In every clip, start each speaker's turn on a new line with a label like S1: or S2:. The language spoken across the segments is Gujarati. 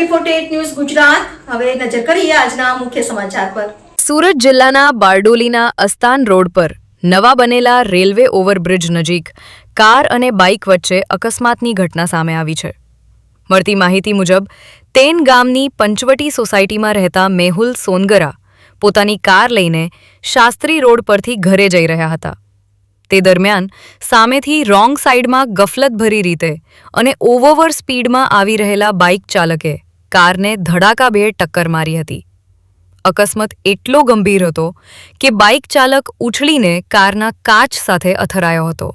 S1: AB48 ન્યૂઝ ગુજરાત હવે નજર કરીએ આજના મુખ્ય સમાચાર પર।
S2: સુરત જિલ્લાના બારડોલીના અસ્તાન રોડ પર નવા બનેલા રેલવે ઓવરબ્રિજ નજીક કાર અને બાઇક વચ્ચે અકસ્માતની ઘટના સામે આવી છે। મળતી માહિતી મુજબ તેન ગામની પંચવટી સોસાયટીમાં રહેતા મેહુલ સોનગરા પોતાની કાર લઈને શાસ્ત્રી રોડ પરથી ઘરે જઈ રહ્યા હતા। તે દરમિયાન સામેથી રોંગ સાઈડમાં ગફલતભરી રીતે અને ઓવર સ્પીડમાં આવી રહેલા બાઇક ચાલકે કારને ધડાકાભેર ટક્કર મારી હતી। અકસ્માત એટલો ગંભીર હતો કે બાઇક ચાલક ઉછળીને કારના કાચ સાથે અથડાયો હતો,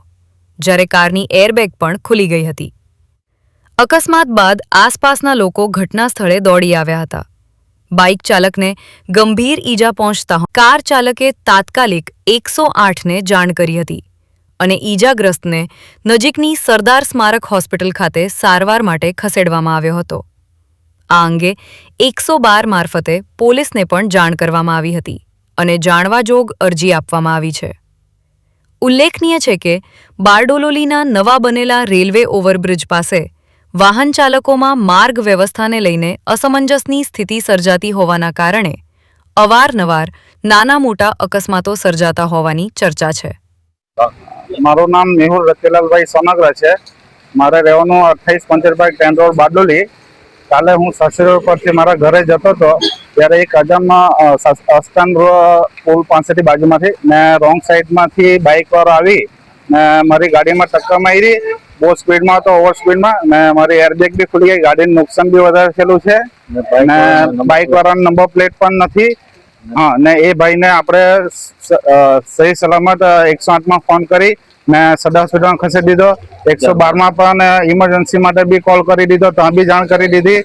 S2: જ્યારે કારની એરબેગ પણ ખુલી ગઈ હતી। અકસ્માત બાદ આસપાસના લોકો ઘટના સ્થળે દોડી આવ્યા હતા। બાઇક ચાલકને ગંભીર ઈજા પહોંચતા કાર ચાલકે તાત્કાલિક 108ને જાણ કરી હતી અને ઈજાગ્રસ્તને નજીકની સરદાર સ્મારક હોસ્પિટલ ખાતે સારવાર માટે ખસેડવામાં આવ્યો હતો। આ અંગે 112 મારફતે પોલીસને પણ જાણ કરવામાં આવી હતી અને જાણવાજોગ અરજી આપવામાં આવી છે। ઉલ્લેખનીય છે કે બારડોલીના નવા બનેલા રેલવે ઓવરબ્રિજ પાસે વાહન ચાલકોમાં માર્ગ વ્યવસ્થાને લઈને અસમંજસની સ્થિતિ સર્જાતી હોવાના કારણે અવારનવાર નાના મોટા અકસ્માતો સર્જાતા હોવાની ચર્ચા છે।
S3: મારું નામ મેહુલ રતિલાલભાઈ સોનગરા છે। મારે રહેવાનું 2875 ટેન રોડ બારડોલી। કાલે હું શાસ્ત્રી રોડ પરથી મારા ઘરે જતો હતો ત્યારે એક અજામમાં અસ્તાન પુલ પાસેથી બાજુમાંથી ને રોંગ સાઈડમાંથી બાઇક વાળો આવી ને મારી ગાડીમાં ટક્કર મારી। બહુ સ્પીડમાં હતો, ઓવર સ્પીડમાં, ને મારી એરબેગ બી ખુલી ગઈ। ગાડીનું નુકસાન બી વધારે થયેલું છે ને બાઇક વાળાનો નંબર પ્લેટ પણ નથી। હા, ને એ ભાઈને આપણે સહી સલામત 108માં ફોન કરી ને સદા હોસ્પિટલમાં ખસેડી દીધો। 112માં પણ ઇમરજન્સી માટે બી કોલ કરી દીધો, ત્યાં બી જાણ કરી દીધી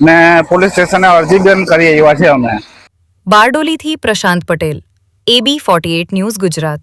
S3: ને પોલીસ સ્ટેશને અરજી પણ કરી આવ્યા છે અમે।
S2: બારડોલીથી પ્રશાંત પટેલ, AB48 ન્યૂઝ ગુજરાત।